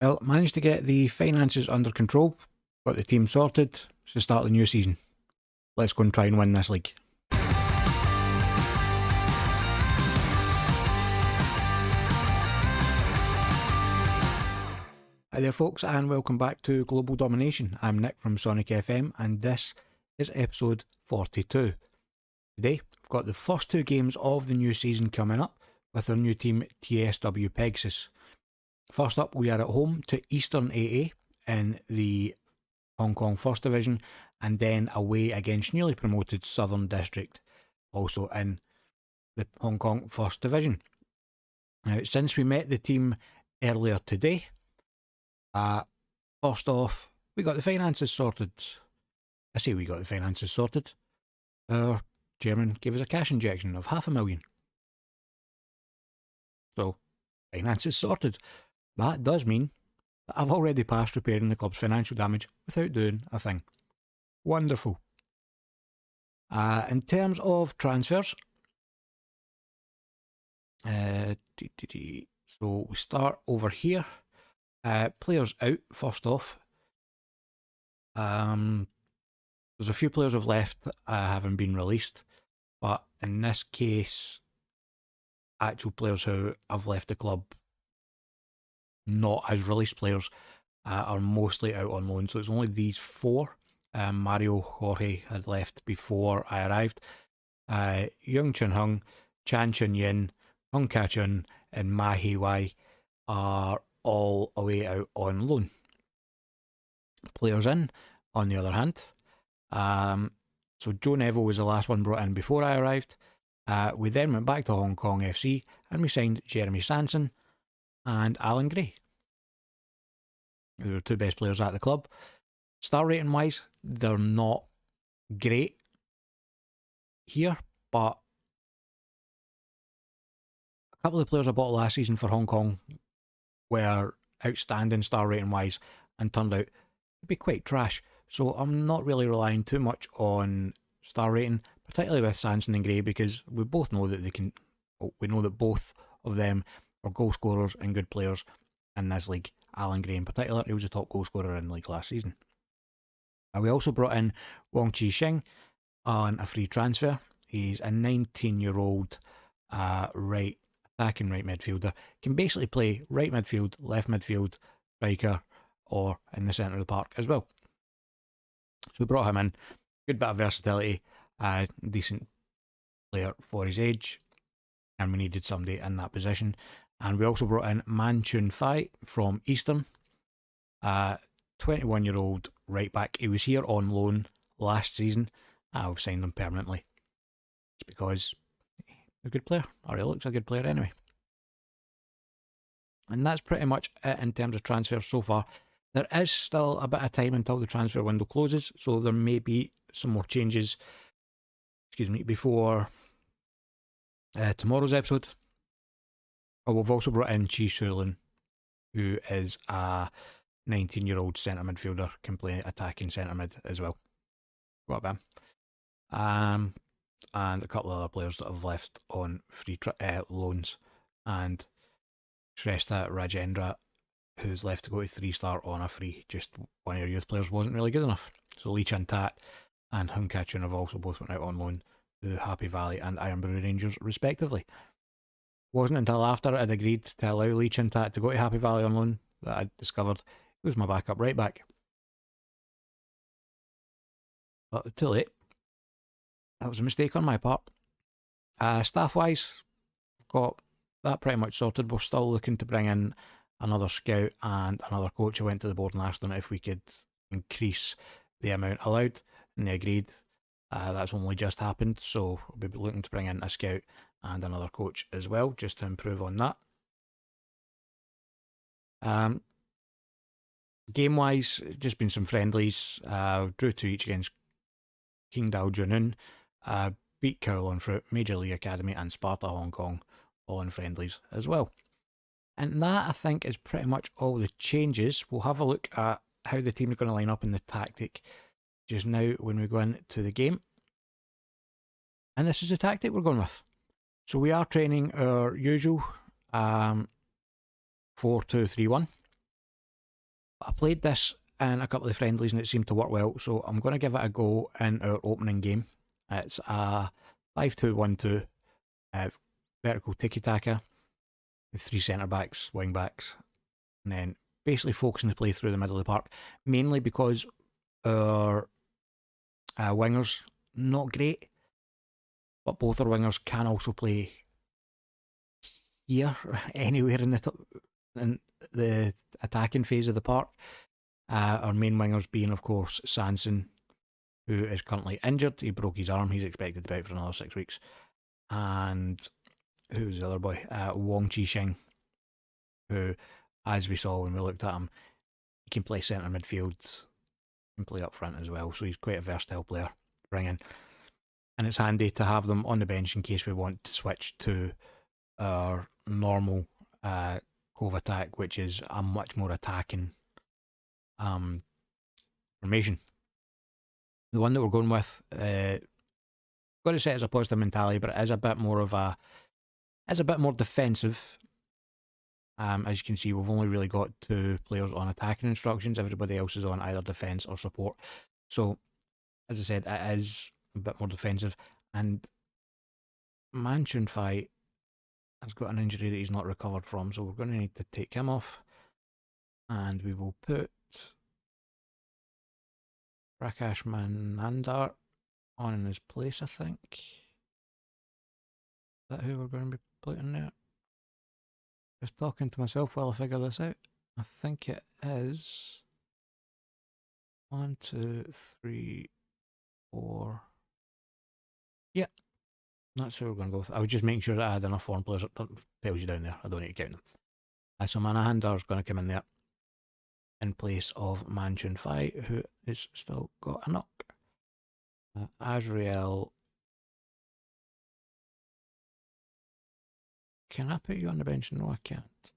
Well, managed to get the finances under control, got the team sorted to start the new season. Let's go and try and win this league. Hi there folks, and welcome back to Global Domination. I'm Nick from SonickFM, and this is episode 42. Today, we've got the first two games of the new season coming up with our new team TSW Pegasus. First up, we are at home to Eastern AA in the Hong Kong First Division, and then away against newly promoted Southern District, also in the Hong Kong First Division. Now, since we met the team earlier today, first off, we got the finances sorted. I say we got the finances sorted. Our chairman gave us a cash injection of $500,000. So, finances sorted. That does mean that I've already passed repairing the club's financial damage without doing a thing. Wonderful. In terms of transfers, so we start over here. Players out, first off. There's a few players have left having been released, but in this case, actual players who have left the club not as released players are mostly out on loan. So it's only these four. Mario Jorge had left before I arrived. Yung Chun Hung, Chan Chun Yin, Hung Ka Chun, and Ma Hei Wai are all away out on loan. Players in, on the other hand. So Joe Neville was the last one brought in before I arrived. We then went back to Hong Kong FC and we signed Jeremy Sanson and Alan Gray. They were the two best players at the club. Star rating wise, they're not great here, but a couple of the players I bought last season for Hong Kong were outstanding star rating wise and turned out to be quite trash. So I'm not really relying too much on star rating, particularly with Sanson and Gray, because we both know that we know that both of them are goal scorers and good players in this league. Alan Gray in particular, he was a top goal scorer in the league last season. We also brought in Wong Chi Shing on a free transfer. He's a 19-year-old attacking right midfielder. Can basically play right midfield, left midfield, striker, or in the centre of the park as well. So we brought him in. Good bit of versatility, decent player for his age, and we needed somebody in that position. And we also brought in Man Chun Fai from Eastern, 21-year-old right back. He was here on loan last season. I've signed him permanently. It's because he's a good player, or he looks a good player anyway. And that's pretty much it in terms of transfers so far. There is still a bit of time until the transfer window closes, so there may be some more changes before tomorrow's episode. Oh, we've also brought in Chi Sulin, who is a 19-year-old centre midfielder, can play attacking centre mid as well. Got him. And a couple of other players that have left on free loans. And Shrestha Rajendra, who's left to go to 3-star on a free. Just one of your youth players wasn't really good enough. So Lee Chan Tat and Hung Ka Chun have also both went out on loan to Happy Valley and Ironbury Rangers respectively. Wasn't until after I'd agreed to allow Lee Chan Tat to go to Happy Valley on loan that I discovered he was my backup right back. But too late. That was a mistake on my part. Staff wise, got that pretty much sorted. We're still looking to bring in another scout and another coach. I went to the board and asked them if we could increase the amount allowed, and they agreed. That's only just happened, so we'll be looking to bring in a scout and another coach as well, just to improve on that. Game wise, just been some friendlies. Drew 2 each against Qingdao Junun, beat Kowloon Fruit, Major League Academy, and Sparta Hong Kong, all in friendlies as well. And that, I think, is pretty much all the changes. We'll have a look at how the team is going to line up in the tactic just now when we go into the game. And this is the tactic we're going with. So we are training our usual 4-2-3-1. I played this in a couple of friendlies and it seemed to work well, so I'm going to give it a go in our opening game. It's a 5-2-1-2 vertical tiki-taka with 3 centre-backs, wing-backs, and then basically focusing the play through the middle of the park, mainly because our wingers, not great, but both our wingers can also play here, anywhere in the attacking phase of the park. Our main wingers being, of course, Sanson, who is currently injured. He broke his arm. He's expected to be out for another 6 weeks. And who's the other boy? Wong Chi-shing, who, as we saw when we looked at him, he can play centre midfield, can play up front as well. So he's quite a versatile player to bring in. And it's handy to have them on the bench in case we want to switch to our normal Cove attack, which is a much more attacking formation. The one that we're going with, got to set as a positive mentality, but it is a bit more defensive. As you can see, we've only really got 2 players on attacking instructions. Everybody else is on either defence or support. So, as I said, it is a bit more defensive. And Manchun Fight has got an injury that he's not recovered from, so we're going to need to take him off. And we will put Prakash Manandar on in his place, I think. Is that who we're going to be putting there? Just talking to myself while I figure this out. I think it is 1, 2, 3, 4. Yeah, that's who we're going to go with. I was just making sure that I had enough foreign players. It tells you down there. I don't need to count them. So Manahandar's going to come in there in place of Manchun Fai, who has still got a knock. Azrael. Can I put you on the bench? No, I can't.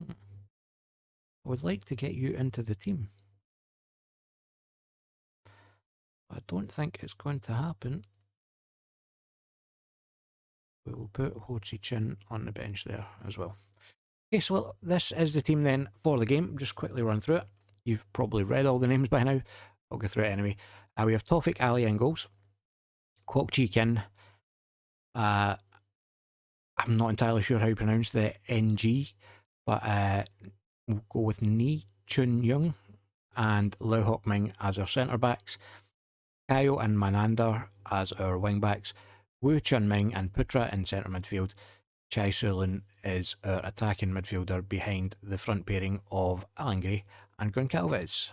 I would like to get you into the team. I don't think it's going to happen. We will put Ho Chi Chin on the bench there as well. Okay, so this is the team then for the game. Just quickly run through it. You've probably read all the names by now. I'll go through it anyway. We have Tawfiq Ali in goals. Kwok Chi Kin. I'm not entirely sure how you pronounce the NG, but we'll go with Ni Chun Young and Lau Hock Ming as our centre backs. Kayo and Manandar as our wing backs. Wu Chun Ming and Putra in centre midfield. Chai Sulin is our attacking midfielder behind the front pairing of Alan Gray and Goncalves.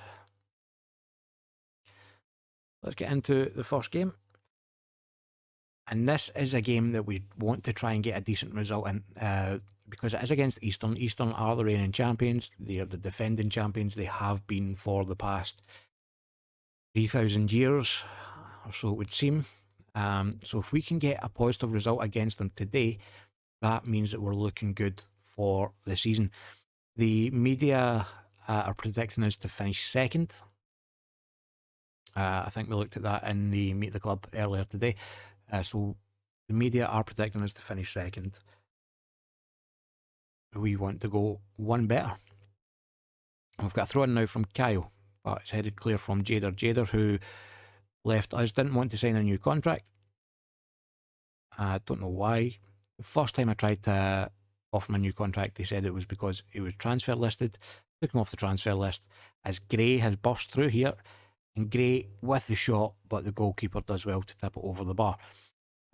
Let's get into the first game. And this is a game that we want to try and get a decent result in because it is against Eastern. Eastern are the reigning champions. They are the defending champions. They have been for the past 3,000 years, or so it would seem. So if we can get a positive result against them today, that means that we're looking good for the season. The media are predicting us to finish second. I think we looked at that in the Meet the Club earlier today. So the media are predicting us to finish second. We want to go one better. We've got a throw in now from Kayo, but it's headed clear from Jader. Jader, who left us, didn't want to sign a new contract. I don't know why. The first time I tried to offer him a new contract, they said it was because he was transfer listed. Took him off the transfer list as Gray has burst through here. And Gray with the shot, but the goalkeeper does well to tip it over the bar.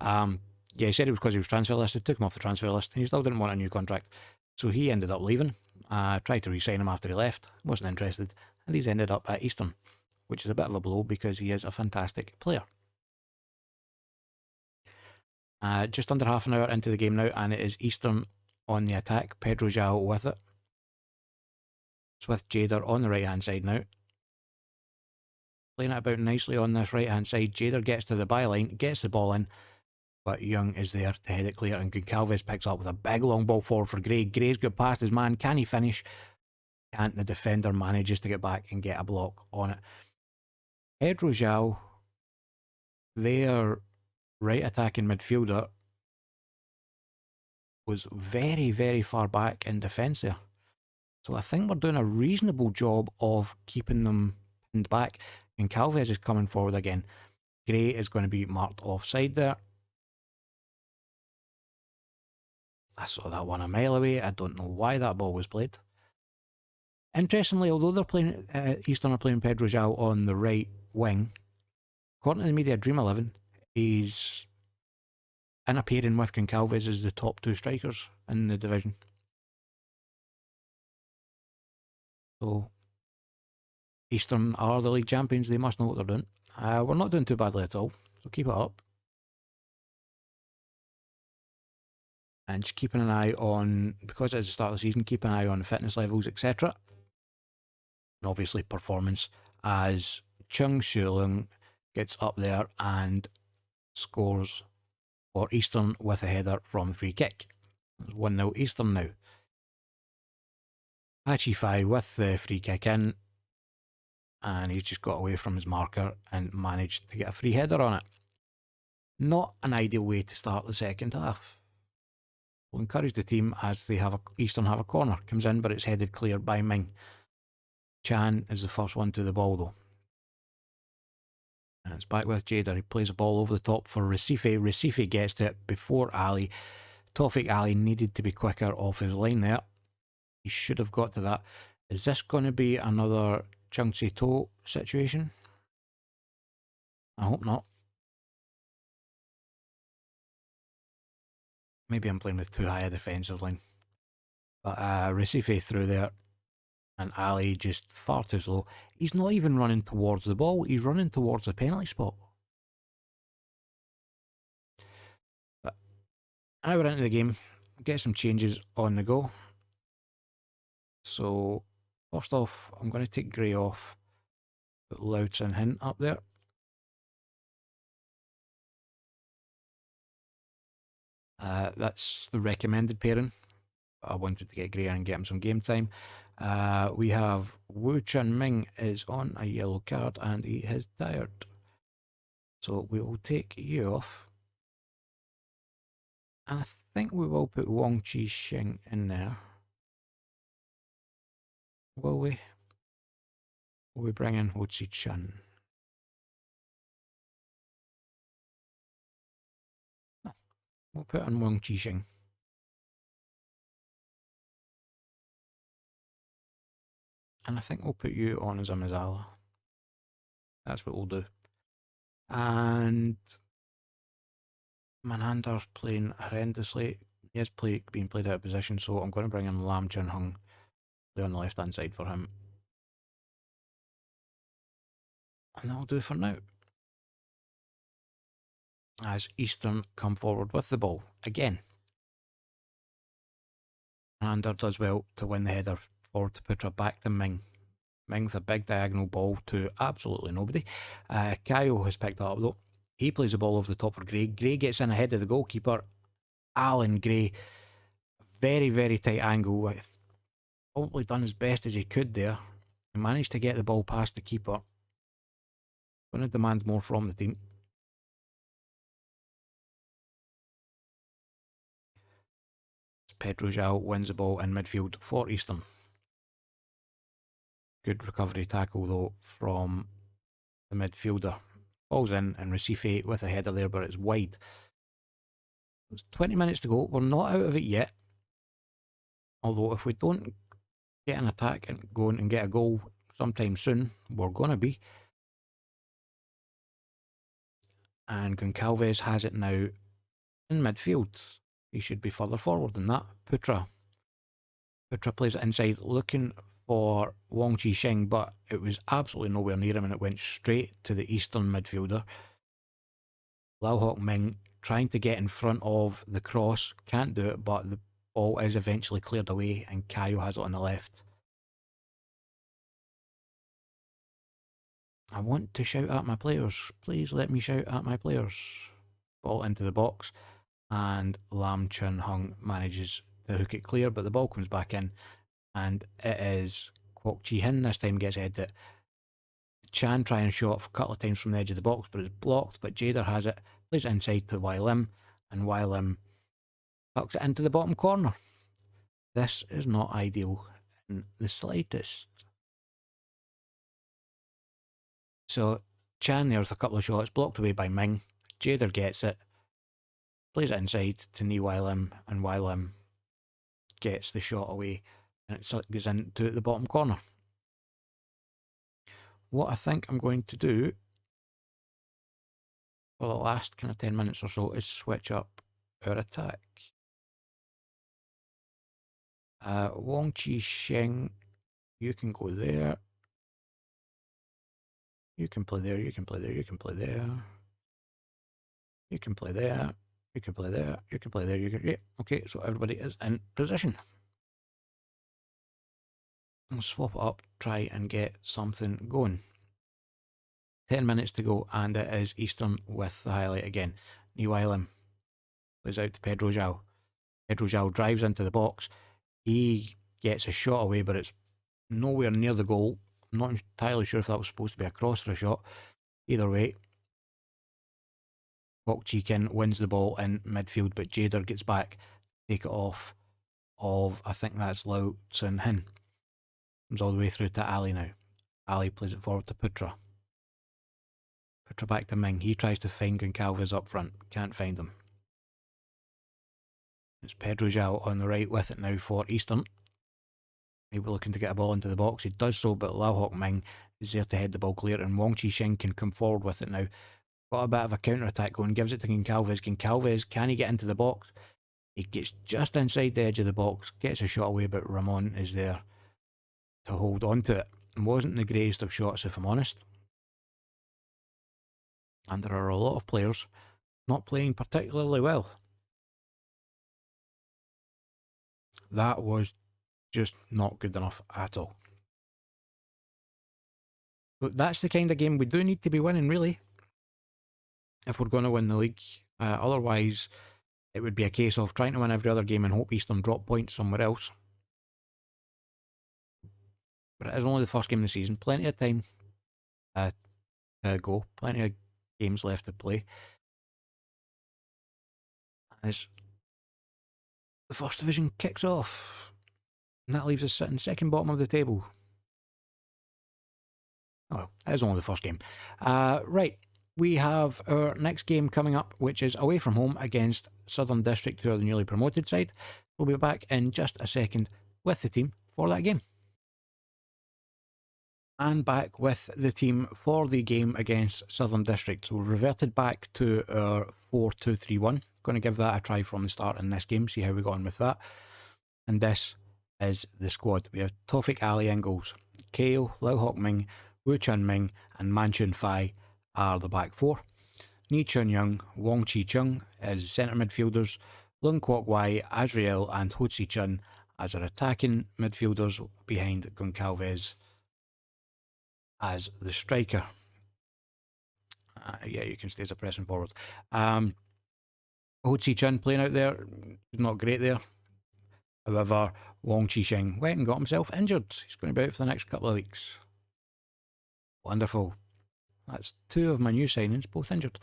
Yeah, he said it was because he was transfer listed, took him off the transfer list, and he still didn't want a new contract. So he ended up leaving. Tried to re-sign him after he left, wasn't interested, and he's ended up at Eastern, which is a bit of a blow because he is a fantastic player. Just under half an hour into the game now, and it is Eastern on the attack. Pedro Jao with it. It's with Jader on the right-hand side now. Playing it about nicely on this right-hand side. Jader gets to the byline, gets the ball in, but Young is there to head it clear, and Goncalves picks up with a big long ball forward for Gray. Gray's got past his man. Can he finish? Can't. The defender manages to get back and get a block on it. Pedro Jao, their right attacking midfielder, was very, very far back in defence there. So I think we're doing a reasonable job of keeping them pinned back. And Calves is coming forward again. Gray is going to be marked offside there. I saw that one a mile away. I don't know why that ball was played. Interestingly, although they're playing Eastern are playing Pedro João on the right wing, according to the media, Dream 11 is in a pairing with Goncalves as the top two strikers in the division. So Eastern are the league champions. They must know what they're doing. We're not doing too badly at all, so keep it up. And just keeping an eye on, because it's the start of the season, keep an eye on fitness levels, etc. And obviously performance, as Chung Soo-Leung gets up there and scores for Eastern with a header from free kick. 1-0 Eastern now. Hachifai with the free kick in, and he's just got away from his marker and managed to get a free header on it. Not an ideal way to start the second half. We'll encourage the team as they have Eastern have a corner. Comes in, but it's headed clear by Ming. Chan is the first one to the ball though. And it's back with Jader. He plays the ball over the top for Recife. Recife gets to it before Ali. Tawfiq Ali needed to be quicker off his line there. He should have got to that. Is this going to be another Chung Se-To situation? I hope not. Maybe I'm playing with too high a defensive line. But Recife through there. And Ali just far too slow. He's not even running towards the ball. He's running towards the penalty spot. But now we're into the game. Get some changes on the go. So, first off, I'm going to take Gray off. Put Louts and Hint up there. That's the recommended pairing. I wanted to get Gray and get him some game time. We have Wu Chun Ming is on a yellow card and he is tired. So we will take you off. And I think we will put Wong Chi Shing in there. Will we? Will we bring in Ho Chi Chun? No. We'll put in Wong Chi Shing. And I think we'll put you on as a Mazala. That's what we'll do. And Manandar's playing horrendously. He is being played out of position, so I'm going to bring in Lam Chun Hung, play on the left hand side for him. And that'll do for now. As Eastern come forward with the ball again. Manandar does well to win the header forward to Putra back to Ming. Ming with a big diagonal ball to absolutely nobody. Kayo has picked that up though. He plays the ball over the top for Gray. Gray gets in ahead of the goalkeeper. Alan Gray, very, very tight angle. With probably done as best as he could there. He managed to get the ball past the keeper. Going to demand more from the team. Pedro João wins the ball in midfield for Eastern. Good recovery tackle though from the midfielder. Ball's in and Recife with a header there, but it's wide. There's 20 minutes to go. We're not out of it yet. Although if we don't get an attack and go and get a goal sometime soon, we're going to be. And Goncalves has it now in midfield. He should be further forward than that. Putra plays it inside looking for Wong Chi Shing, but it was absolutely nowhere near him and it went straight to the Eastern midfielder. Lau Hock Ming trying to get in front of the cross, can't do it, but the ball is eventually cleared away and Kayo has it on the left. I want to shout at my players. Please let me shout at my players. Ball into the box and Lam Chun Hung manages to hook it clear, but the ball comes back in and it is Kwok Chi Hin this time gets headed. Chan trying to shot a couple of times from the edge of the box, but it's blocked, but Jader has it, plays it inside to Wai Lim, and Wai Lim tucks it into the bottom corner. This is not ideal the slightest. So Chan there with a couple of shots, blocked away by Ming. Jader gets it, plays it inside to Ni Lim, and Lim gets the shot away, and it goes into the bottom corner. What I think I'm going to do for the last kind of 10 minutes or so is switch up our attack. Wong Chi Sheng, you can go there. You can play there, you can play there, you can play there. You can play there, you can play there, you can play there, you can... Yeah, okay, so everybody is in position. I'll swap it up, try and get something going. 10 minutes to go, and it is Eastern with the highlight again. Ni Lim plays out to Pedro Zhao. Pedro Zhao drives into the box. He gets a shot away, but it's nowhere near the goal. I'm not entirely sure if that was supposed to be a cross or a shot. Either way, Bok Chi-kin wins the ball in midfield, but Jader gets back, take it off of, I think that's Lau Tsun Hin. Comes all the way through to Ali now. Ali plays it forward to Putra. Putra back to Ming. He tries to find Goncalves up front. Can't find him. It's Pedro Zhao on the right with it now for Eastern. He'll be looking to get a ball into the box. He does so, but Lau Hock Ming is there to head the ball clear, and Wong Chi Shing can come forward with it now. Got a bit of a counter-attack going, gives it to Goncalves. Goncalves, can he get into the box? He gets just inside the edge of the box, gets a shot away, but Ramon is there to hold on to it. It wasn't the greatest of shots, if I'm honest. And there are a lot of players not playing particularly well. That was just not good enough at all. But that's the kind of game we do need to be winning, really, if we're going to win the league. Otherwise, it would be a case of trying to win every other game and hope Eastern drop points somewhere else. But it is only the first game of the season. Plenty of time to go. Plenty of games left to play. As the first division kicks off, and that leaves us sitting second bottom of the table. Oh well, it is only the first game. Right, we have our next game coming up, which is away from home against Southern District, who are the newly promoted side. We'll be back in just a second with the team for that game. And back with the team for the game against Southern District. So we've reverted back to our 4-2-3-1. Going to give that a try from the start in this game, see how we got on with that. And this is the squad. We have Tawfiq Ali in goals. Kao, Lau Hock Ming, Wu Chun Ming, and Man Chun Fai are the back four. Ni Chun Young, Wong Chi Chung as centre midfielders. Lung Kwok Wai, Azrael, and Ho Si Chun as our attacking midfielders behind Goncalves as the striker. Yeah, you can stay as a pressing forward. Ho Si Chun playing out there, not great there. However, Wong Chi Shing went and got himself injured. He's going to be out for the next couple of weeks. Wonderful. That's two of my new signings, both injured.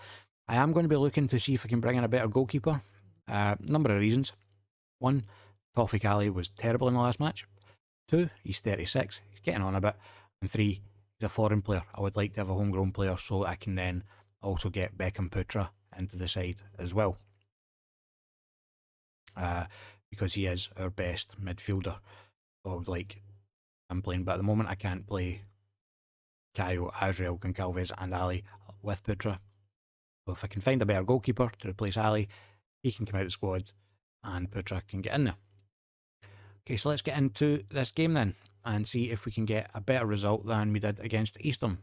I am going to be looking to see if I can bring in a better goalkeeper. Number of reasons. One, Tawfiq Ali was terrible in the last match. Two, he's 36, he's getting on a bit. And three, he's a foreign player. I would like to have a homegrown player so I can then also get Beckham Putra into the side as well. Because he is our best midfielder. So I would like him playing, but at the moment I can't play Kayo, Azrael, Goncalves and Ali with Putra. So if I can find a better goalkeeper to replace Ali, he can come out of the squad and Putra can get in there. Okay, so let's get into this game then and see if we can get a better result than we did against Eastern.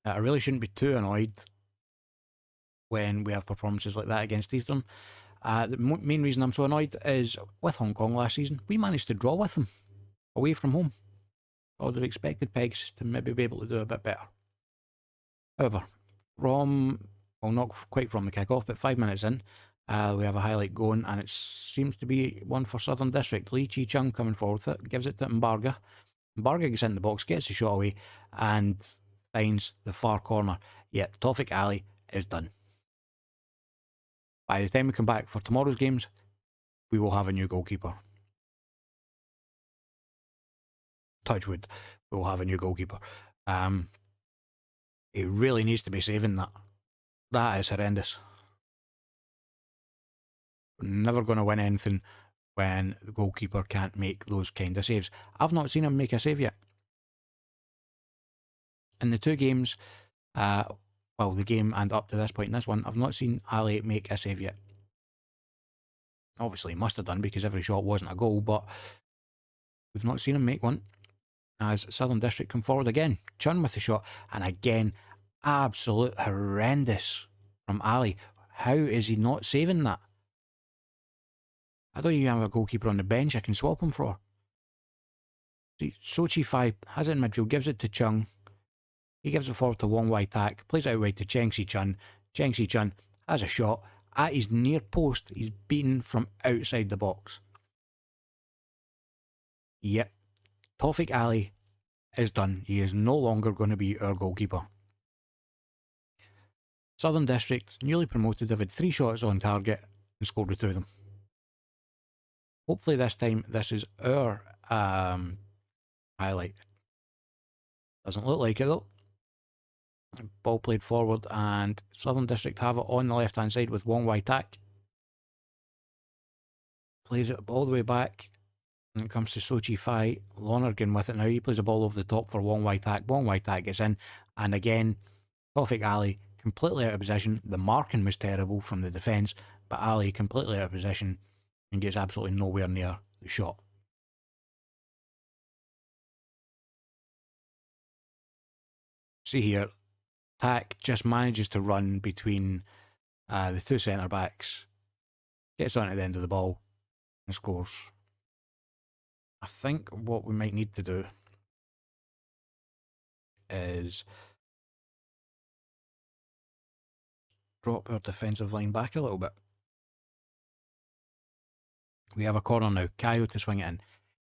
I really shouldn't be too annoyed when we have performances like that against Eastern. The main reason I'm so annoyed is with Hong Kong last season, we managed to draw with them away from home. I would have expected Pegasus to maybe be able to do a bit better. However, not quite from the kick-off, but 5 minutes in, we have a highlight going, and it seems to be one for Southern District. Lee Chi Chung coming forward with it, gives it to Mbarga. Mbarga gets in the box, gets the shot away, and finds the far corner. Yet Tawfiq Ali is done. By the time we come back for tomorrow's games, we will have a new goalkeeper. touch wood, we'll have a new goalkeeper. He really needs to be saving that. That is horrendous. We're never going to win anything when the goalkeeper can't make those kind of saves. I've not seen him make a save yet. In the two games, well, the game and up to this point in this one, I've not seen Ali make a save yet. Obviously, he must have done because every shot wasn't a goal, but we've not seen him make one. As Southern District come forward again, Chun with the shot, and again, absolute horrendous from Ali. How is he not saving that? I don't even have a goalkeeper on the bench I can swap him for. See, Sochi Fai has it in midfield, gives it to Chung. He gives it forward to Wong Wai Tak, plays it out wide to Cheng Si Chun. Cheng Si Chun has a shot at his near post. He's beaten from outside the box. Yep, Tawfiq Ali is done. He is no longer going to be our goalkeeper. Southern District, newly promoted, have had 3 shots on target and scored with 2 of them. Hopefully this time this is our highlight. Doesn't look like it though. Ball played forward and Southern District have it on the left hand side with Wong Wai Tak. Plays it all the way back. And it comes to Sochi Fai. Lonergan with it now. He plays the ball over the top for Wong Wai Tak. Wong Wai Tak gets in. And again, Tawfiq Ali completely out of position. The marking was terrible from the defence, but Ali completely out of position and gets absolutely nowhere near the shot. See here, Tak just manages to run between the 2 centre backs, gets on at the end of the ball and scores. I think what we might need to do is drop our defensive line back a little bit. We have a corner now. Kayo to swing it in.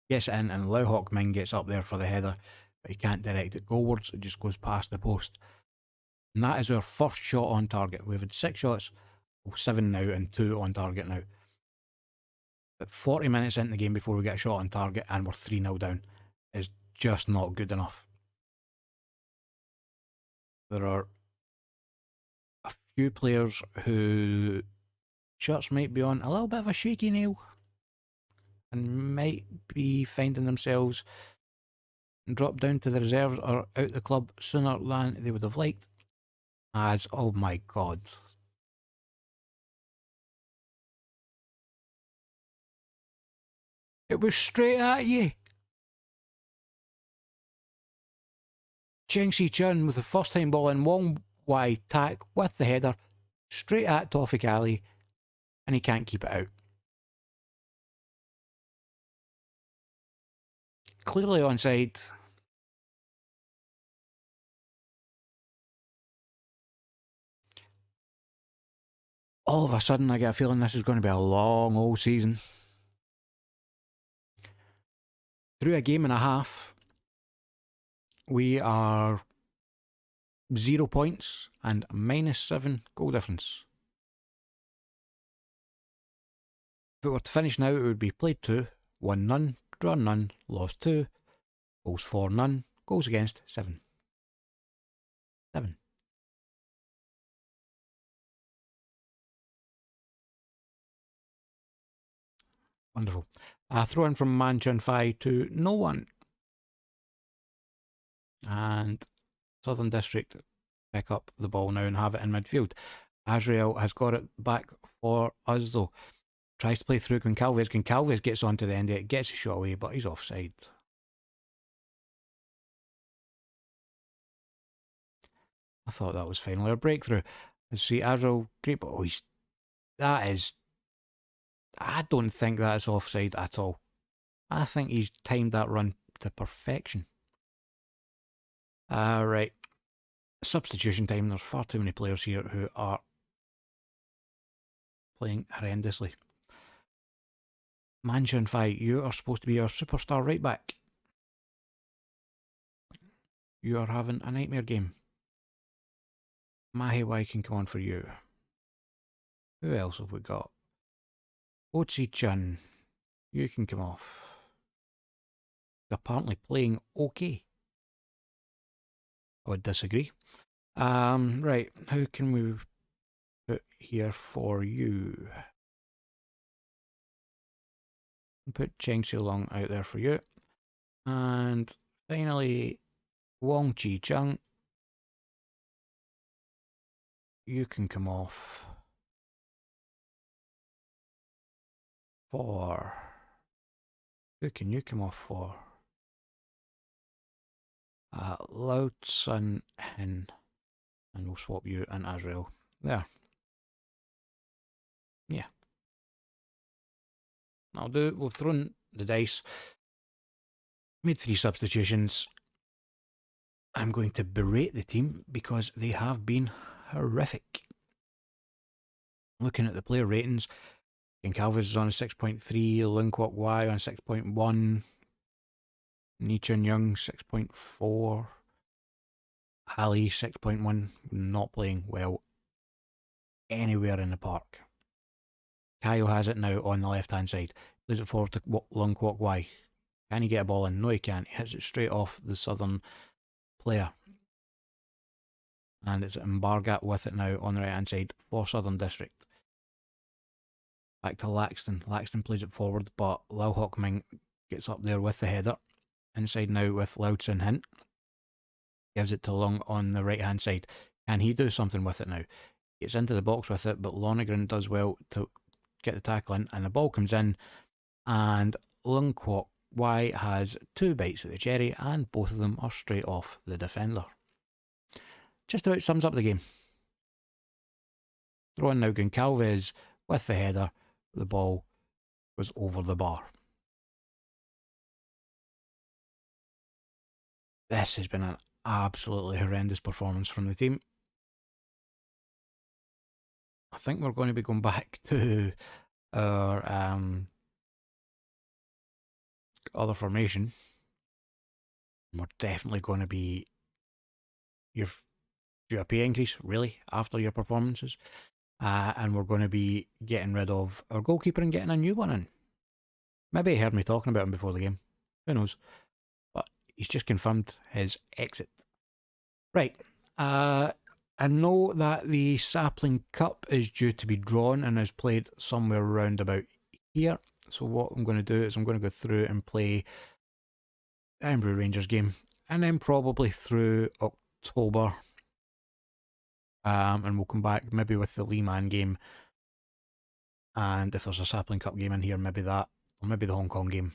Gets it in, and Lau Hock Ming gets up there for the header, but he can't direct it goalwards. It just goes past the post. And that is our first shot on target. We've had 6 shots, 7 now, and 2 on target now. But 40 minutes into the game before we get a shot on target, and we're 3-0 down. Is just not good enough. There are a few players who shirts might be on a little bit of a shaky nail and might be finding themselves dropped down to the reserves or out the club sooner than they would have liked. As, oh my god. It was straight at you. Cheng Si Chun with the first time ball in, Wong Wai Tak with the header straight at Tawfiq Ali, and he can't keep it out. Clearly onside. All of a sudden I get a feeling this is going to be a long old season. Through a game and a half, we are 0 points and -7 goal difference. If it were to finish now, it would be played 2, won none, drawn none, lost 2, goals for none, goals against 7. 7. Wonderful. A throw in from Man Chun Fai to no one. And Southern District pick up the ball now and have it in midfield. Azrael has got it back for us though. Tries to play through Goncalves. Goncalves gets onto the end of it, gets a shot away, but he's offside. I thought that was finally a breakthrough. Let's see, Azrael, great, but I don't think that's offside at all. I think he's timed that run to perfection. Right. Substitution time. There's far too many players here who are playing horrendously. Man Chun Fai, you are supposed to be our superstar right back. You are having a nightmare game. Mahi Wai can come on for you. Who else have we got? Ochi Chun, you can come off. apparently playing okay. I would disagree. Right, how can we put here for you? Put Cheng Long out there for you. And finally, Wong Chi Chung, you can come off for... Who can you come off for? Lao Sun Hin. And we'll swap you and Azrael. There. Yeah. I'll do. We've thrown the dice. Made 3 substitutions. I'm going to berate the team because they have been horrific. Looking at the player ratings, Goncalves is on a 6.3, Lingkwok Y on 6.1, Ni-Chun Young 6.4, Ali 6.1, not playing well anywhere in the park. Kayo has it now on the left hand side, plays it forward to Lingkwok Y. Can he get a ball in? No, he can't. He hits it straight off the southern player. And it's Mbargat with it now on the right hand side for Southern District. Back to Laxton. Laxton plays it forward, but Lau Hock Ming gets up there with the header. Inside now with Lao Tsin Hint. Gives it to Lung on the right hand side. Can he do something with it now? Gets into the box with it, but Lonergan does well to get the tackle in, and the ball comes in, and Lung Kwok Y has 2 bites at the cherry, and both of them are straight off the defender. Just about sums up the game. Throw in now Goncalves with the header. The ball was over the bar. This has been an absolutely horrendous performance from the team. I think we're going to be going back to our other formation. We're definitely going to be your pay increase, really, after your performances. And we're going to be getting rid of our goalkeeper and getting a new one in. Maybe he heard me talking about him before the game. Who knows? But he's just confirmed his exit. Right. I know that the Sapling Cup is due to be drawn and is played somewhere around about here. So what I'm going to do is I'm going to go through and play the Edinburgh Rangers game. And then probably through October. And we'll come back maybe with the Lehman game. And if there's a Sapling Cup game in here, maybe that. Or maybe the Hong Kong game.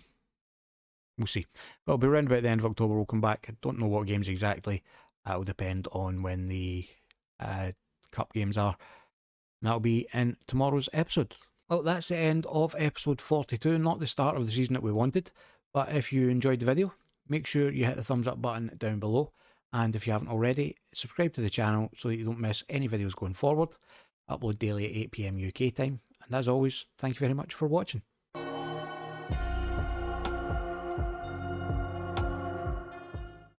We'll see. But it'll be around about the end of October. We'll come back. I don't know what games exactly. That will depend on when the Cup games are. And that'll be in tomorrow's episode. Well, that's the end of episode 42. Not the start of the season that we wanted. But if you enjoyed the video, make sure you hit the thumbs up button down below. And if you haven't already, subscribe to the channel so that you don't miss any videos going forward. Upload daily at 8 PM UK time. And as always, thank you very much for watching.